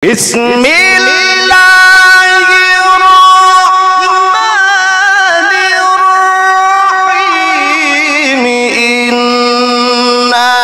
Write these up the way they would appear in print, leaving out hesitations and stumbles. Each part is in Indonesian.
Bismillahirrahmanirrahim. Inna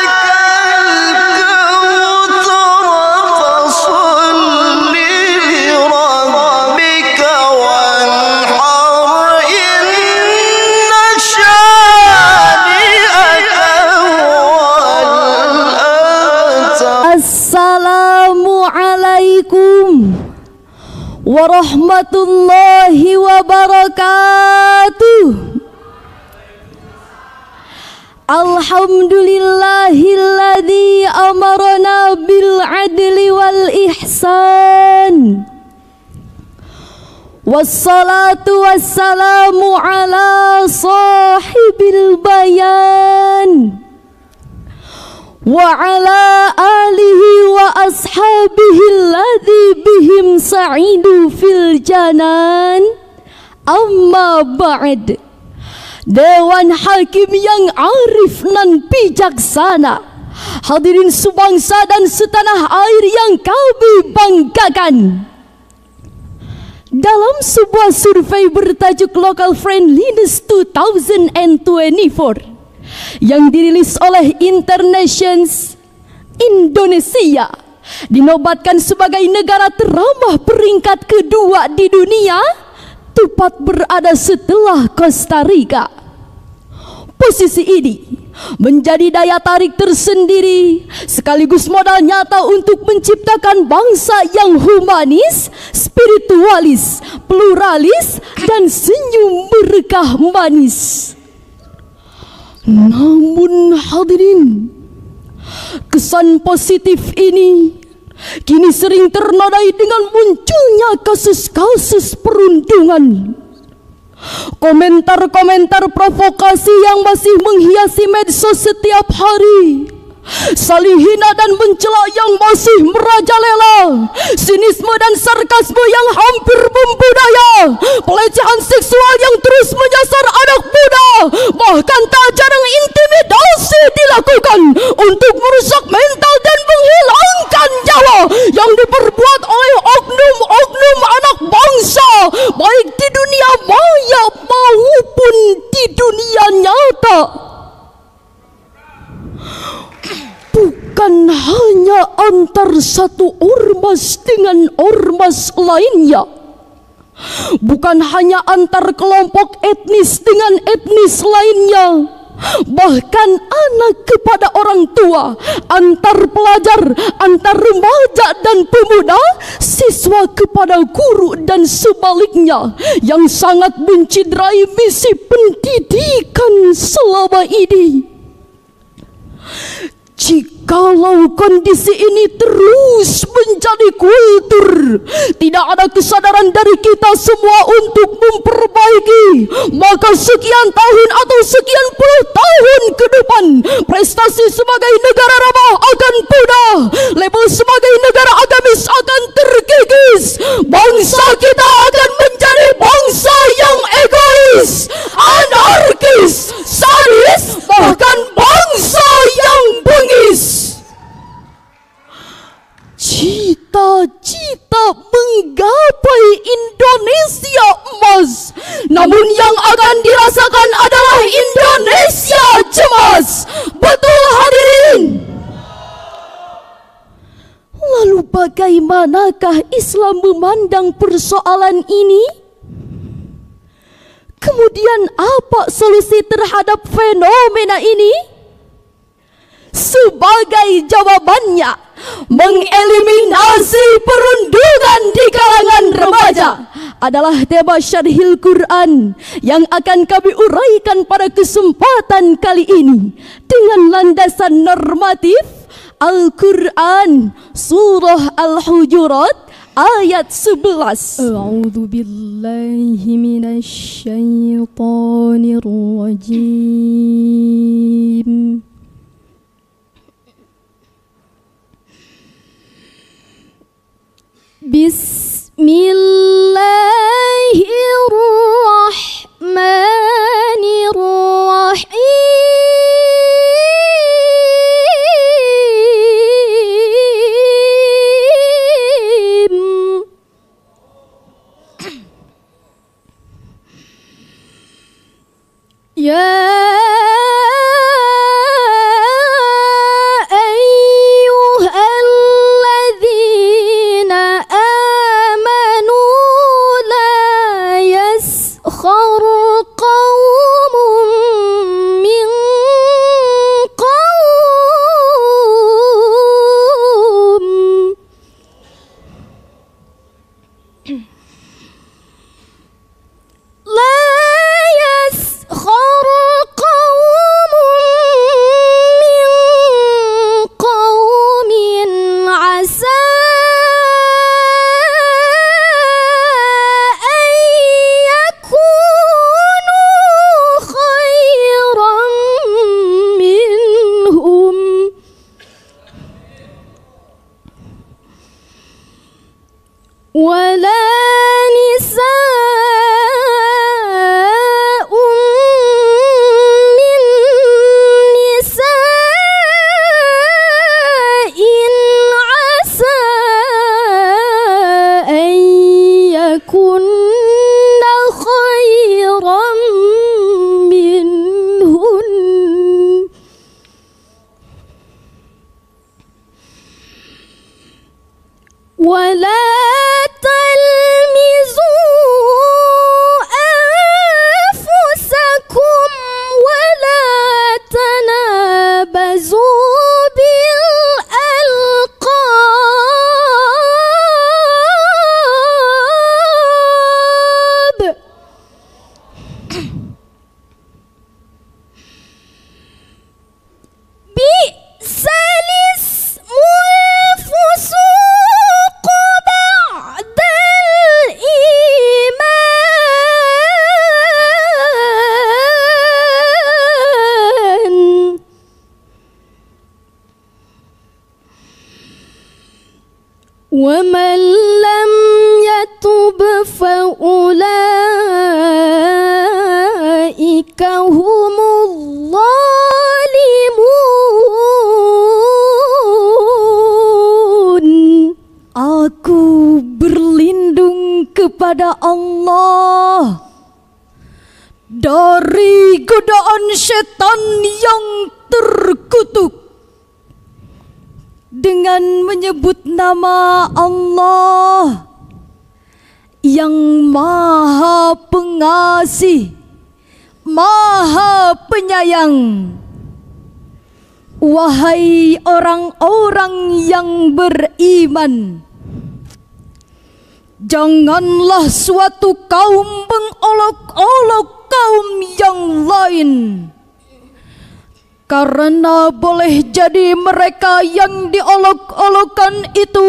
a'tainakal kautsar fasalli lirabbika wanhar inna Assalamualaikum warahmatullahi wabarakatuh. Alhamdulillahilladzi amarna bil adli wal ihsan. Wassalatu wassalamu ala sahibil bayan wa ala alihi wa ashabihi alladhi bihim sa'idu fil janan. Amma ba'd. Dewan Hakim yang arif nan bijaksana, hadirin sebangsa dan setanah air yang kami banggakan, dalam sebuah survei bertajuk Local Friendliness 2024 yang dirilis oleh Internations, Indonesia dinobatkan sebagai negara teramah peringkat kedua di dunia, tepat berada setelah Costa Rica. Posisi ini menjadi daya tarik tersendiri sekaligus modal nyata untuk menciptakan bangsa yang humanis, spiritualis, pluralis, dan senyum berkah manis. Namun hadirin, kesan positif ini kini sering ternodai dengan munculnya kasus-kasus perundungan. Komentar-komentar provokasi yang masih menghiasi medsos setiap hari, saling hina dan mencela yang masih merajalela, sinisme dan sarkasme yang hampir membudaya, pelecehan seksual yang terus menyasar anak muda, bahkan tak jarang intimidasi dilakukan untuk merusak mental dan menghilangkan nyawa yang diperbuat oleh oknum-oknum anak bangsa, baik di dunia maya maupun di dunia nyata. Bukan hanya antar satu ormas dengan ormas lainnya, bukan hanya antar kelompok etnis dengan etnis lainnya, bahkan anak kepada orang tua, antar pelajar, antar remaja dan pemuda, siswa kepada guru dan sebaliknya, yang sangat menciderai misi pendidikan selama ini. Jikalau kondisi ini terus menjadi kultur, tidak ada kesadaran dari kita semua untuk memperbaiki, maka sekian tahun atau sekian puluh tahun ke depan, prestasi sebagai negara ramah akan punah, label sebagai negara agamis akan terkikis, bangsa kita akan menjadi bangsa yang egois, anarkis, sadis, bahkan bangsa yang bengis. Cita-cita menggapai Indonesia emas, namun yang akan dirasakan adalah Indonesia cemas. Betul hadirin? Lalu bagaimanakah Islam memandang persoalan ini? Kemudian apa solusi terhadap fenomena ini? Sebagai jawabannya, mengeliminasi perundungan di kalangan remaja adalah tema Syarhil Quran yang akan kami uraikan pada kesempatan kali ini dengan landasan normatif Al-Quran Surah Al-Hujurat ayat 11. A'udzu billahi minasy syaithanir rajim. Bismillahirrahmanirrahim. ولا تلمزوا أنفسكم ولا تنابزوا بالألقاب بئس الاسم الفسوق بعد الإيمان ومن لم يتب فأولئك هم الظالمون. Aku berlindung kepada Allah dari godaan setan yang terkutuk dengan menyebut nama Allah yang Maha Pengasih, Maha Penyayang. Wahai orang-orang yang beriman, janganlah suatu kaum mengolok-olok kaum yang lain, karena boleh jadi mereka yang diolok-olokkan itu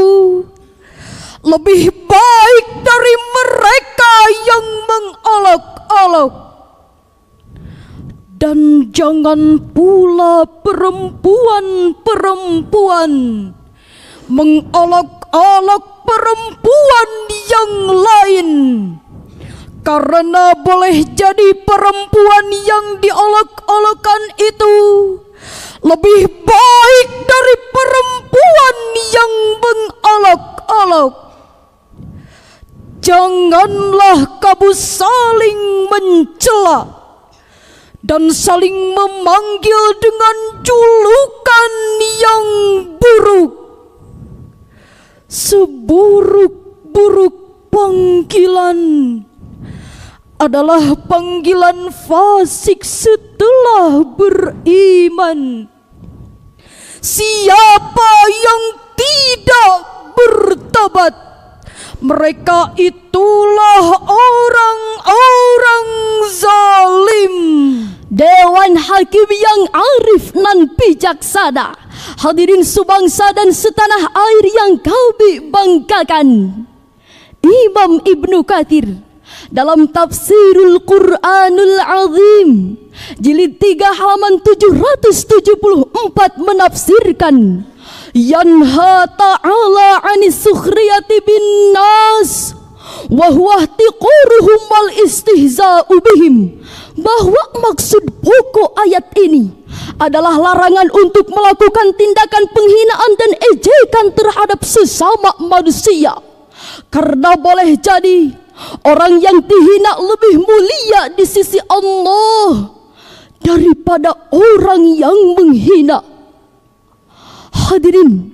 lebih baik dari mereka yang mengolok-olok. Dan jangan pula perempuan-perempuan mengolok-olok perempuan yang lain, karena boleh jadi perempuan yang diolok-olokkan itu lebih baik dari perempuan yang mengolok-olok. Janganlah kamu saling mencela dan saling memanggil dengan julukan yang buruk. Seburuk-buruk panggilan adalah panggilan fasik setelah beriman. Siapa yang tidak bertobat, mereka itulah orang-orang zalim. Dewan Hakim yang arif nan bijaksana, hadirin sebangsa dan setanah air yang kami banggakan, Imam Ibnu Katsir dalam Tafsirul Quranul Azim jilid 3 halaman 774 menafsirkan, yanha ta'ala 'anis sukhriyati bin nas wa huwa ihtiqaruhum wal istihza'u bihim, bahwa maksud pokok ayat ini adalah larangan untuk melakukan tindakan penghinaan dan ejekan terhadap sesama manusia, karena boleh jadi orang yang dihina lebih mulia di sisi Allah daripada orang yang menghina. Hadirin,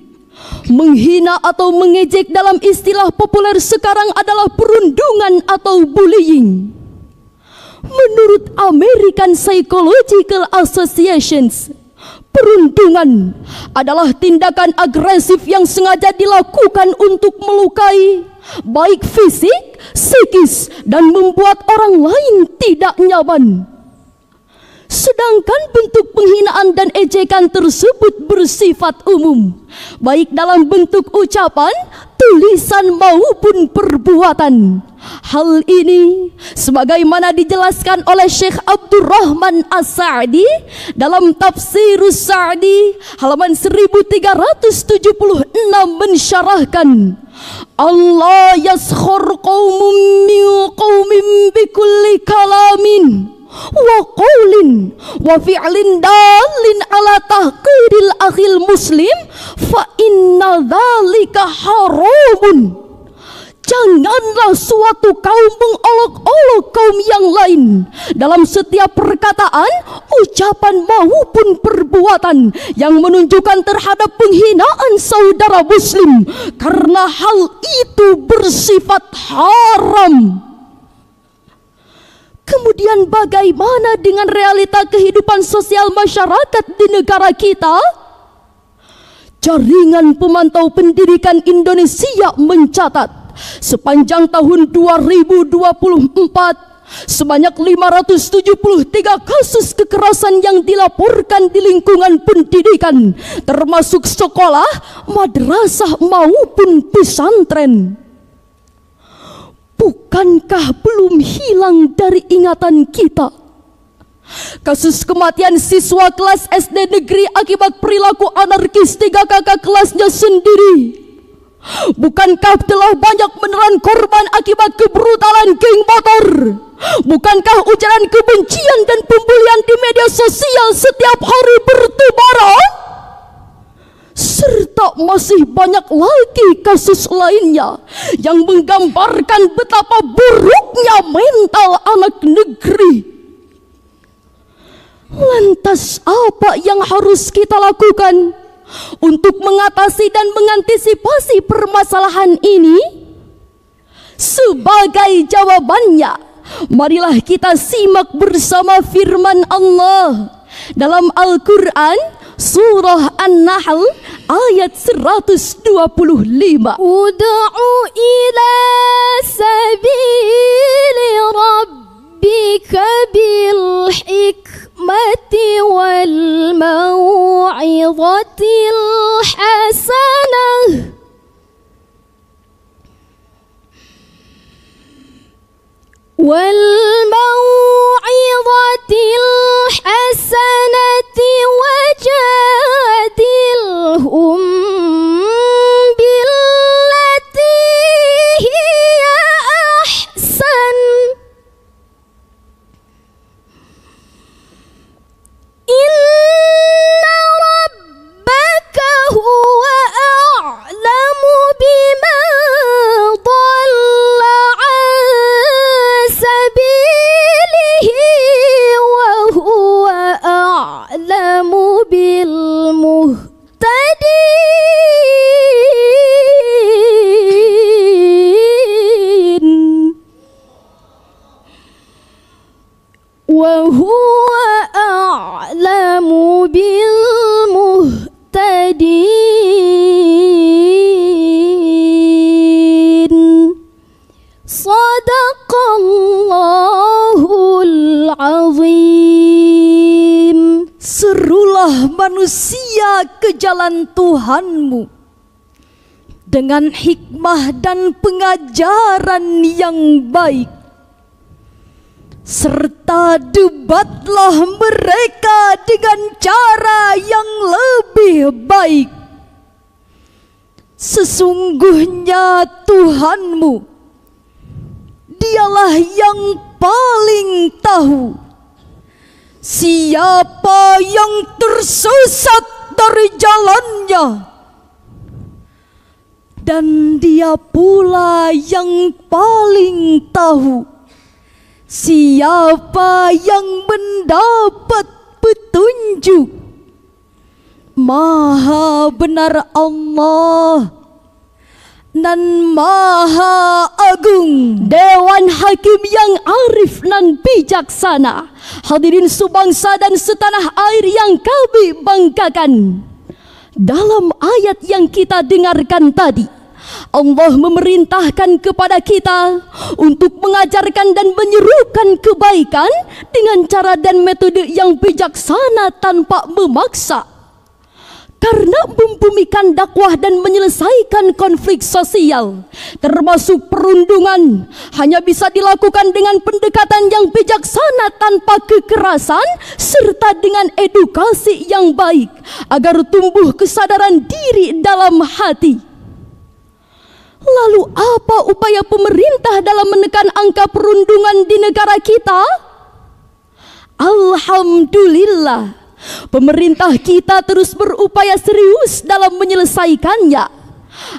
menghina atau mengejek dalam istilah populer sekarang adalah perundungan atau bullying. Menurut American Psychological Associations, perundungan adalah tindakan agresif yang sengaja dilakukan untuk melukai, baik fisik, psikis, dan membuat orang lain tidak nyaman. Sedangkan bentuk penghinaan dan ejekan tersebut bersifat umum, baik dalam bentuk ucapan, tulisan maupun perbuatan. Hal ini sebagaimana dijelaskan oleh Syekh Abdurrahman As-Sa'di dalam Tafsirus Sa'di halaman 1376 mensyarahkan, Allah yaskhur qaumun min qaumin bikulli kalamin wa qawlin wa fi'lin dalin ala tahqiril akhil muslim fa inna dhalika haramun. Janganlah suatu kaum mengolok-olok kaum yang lain dalam setiap perkataan, ucapan maupun perbuatan yang menunjukkan terhadap penghinaan saudara muslim, karena hal itu bersifat haram. Kemudian bagaimana dengan realita kehidupan sosial masyarakat di negara kita? Jaringan Pemantau Pendidikan Indonesia mencatat sepanjang tahun 2024 sebanyak 573 kasus kekerasan yang dilaporkan di lingkungan pendidikan, termasuk sekolah, madrasah maupun pesantren. Bukankah belum hilang dari ingatan kita kasus kematian siswa kelas SD negeri akibat perilaku anarkis 3 kakak kelasnya sendiri? Bukankah telah banyak menelan korban akibat kebrutalan geng motor? Bukankah ujaran kebencian dan pembulian di media sosial setiap hari bertebaran? Serta masih banyak lagi kasus lainnya yang menggambarkan betapa buruknya mental anak negeri. Lantas apa yang harus kita lakukan untuk mengatasi dan mengantisipasi permasalahan ini? Sebagai jawabannya, marilah kita simak bersama firman Allah dalam Al-Quran Surah An-Nahl ayat 125. Ud'u ila sabili rabbika bil hikmati wal mau'izatil hasanah. Wal mau'izatil hasanati wajadilhum billati hiya ahsan. Inna rabbaka huwa a'lamu bima dhalla an sabilihi wa huwa a'lamu bil muhtadin. Wa huwa a'lamu bil muhtadin. Sadaqallahul azim. Serulah manusia ke jalan Tuhanmu dengan hikmah dan pengajaran yang baik, serta debatlah mereka dengan cara yang lebih baik. Sesungguhnya Tuhanmu, Dialah yang paling tahu siapa yang tersesat dari jalannya, dan Dia pula yang paling tahu siapa yang mendapat petunjuk. Maha benar Allah dan Maha Agung, Dewan Hakim yang arif dan bijaksana. Hadirin sebangsa dan setanah air yang kami banggakan, dalam ayat yang kita dengarkan tadi, Allah memerintahkan kepada kita untuk mengajarkan dan menyerukan kebaikan dengan cara dan metode yang bijaksana tanpa memaksa. Karena membumikan dakwah dan menyelesaikan konflik sosial, termasuk perundungan, hanya bisa dilakukan dengan pendekatan yang bijaksana tanpa kekerasan, serta dengan edukasi yang baik, agar tumbuh kesadaran diri dalam hati. Lalu apa upaya pemerintah dalam menekan angka perundungan di negara kita? Alhamdulillah, pemerintah kita terus berupaya serius dalam menyelesaikannya.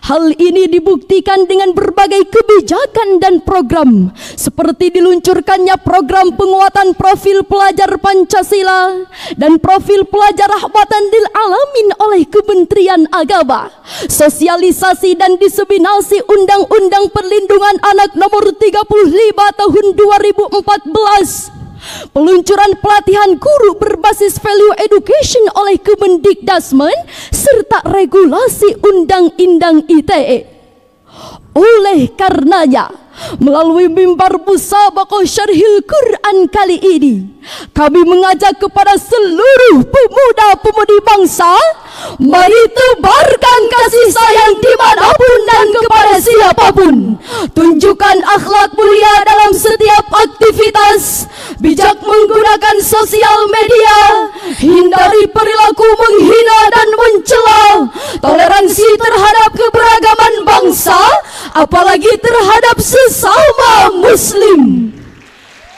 Hal ini dibuktikan dengan berbagai kebijakan dan program, seperti diluncurkannya program penguatan profil pelajar Pancasila dan profil pelajar rahmatan lil alamin oleh Kementerian Agama, sosialisasi dan diseminasi Undang-Undang Perlindungan Anak Nomor 35 Tahun 2014, peluncuran pelatihan guru berbasis value education oleh Kemendikdasmen, serta regulasi Undang-Undang ITE. Oleh karenanya, melalui mimbar Musabaqah Syarhil Quran kali ini, kami mengajak kepada seluruh pemuda-pemudi bangsa, mari tebarkan kasih sayang dimanapun dan kepada siapapun. Tunjukkan akhlak mulia dalam setiap aktivitas, bijak menggunakan sosial media, hindari perilaku menghina dan mencela, toleransi terhadap keberagaman bangsa, apalagi terhadap sesama muslim.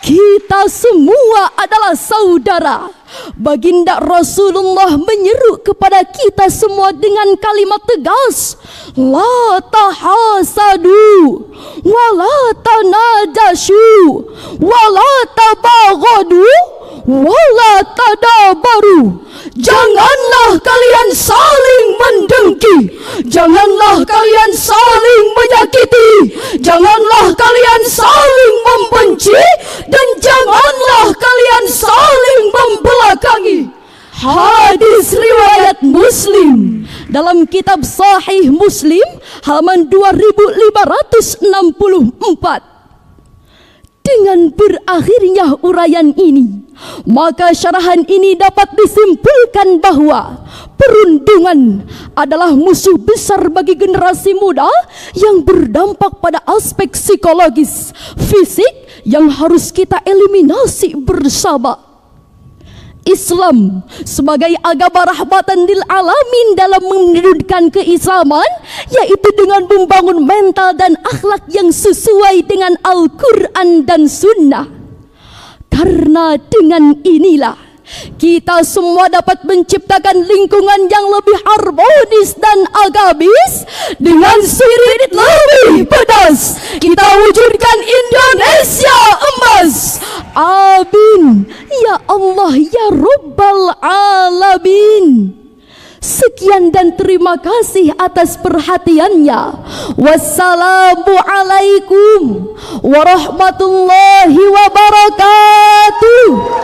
Kita semua adalah saudara. Baginda Rasulullah menyeru kepada kita semua dengan kalimat tegas, la tahasadu, wa la tanajashu, wa la tabaghadu, wa la tadabaru. Janganlah kalian saling mendengki, janganlah kalian saling menyakiti, janganlah kalian saling membenci, dan janganlah kalian saling membelakangi. Hadis riwayat Muslim. Dalam kitab Sahih Muslim halaman 2564. Dengan berakhirnya uraian ini, maka syarahan ini dapat disimpulkan bahwa perundungan adalah musuh besar bagi generasi muda yang berdampak pada aspek psikologis, fisik yang harus kita eliminasi bersama. Islam sebagai agama rahmatan lil alamin dalam menunjukkan keislaman, yaitu dengan membangun mental dan akhlak yang sesuai dengan Al-Quran dan Sunnah. Karena dengan inilah kita semua dapat menciptakan lingkungan yang lebih harmonis dan agamis. Dengan spirit lebih pedas, kita wujudkan Indonesia emas. Amin ya Allah ya Rabbal Alamin. Sekian dan terima kasih atas perhatiannya. Wassalamualaikum warahmatullahi wabarakatuh.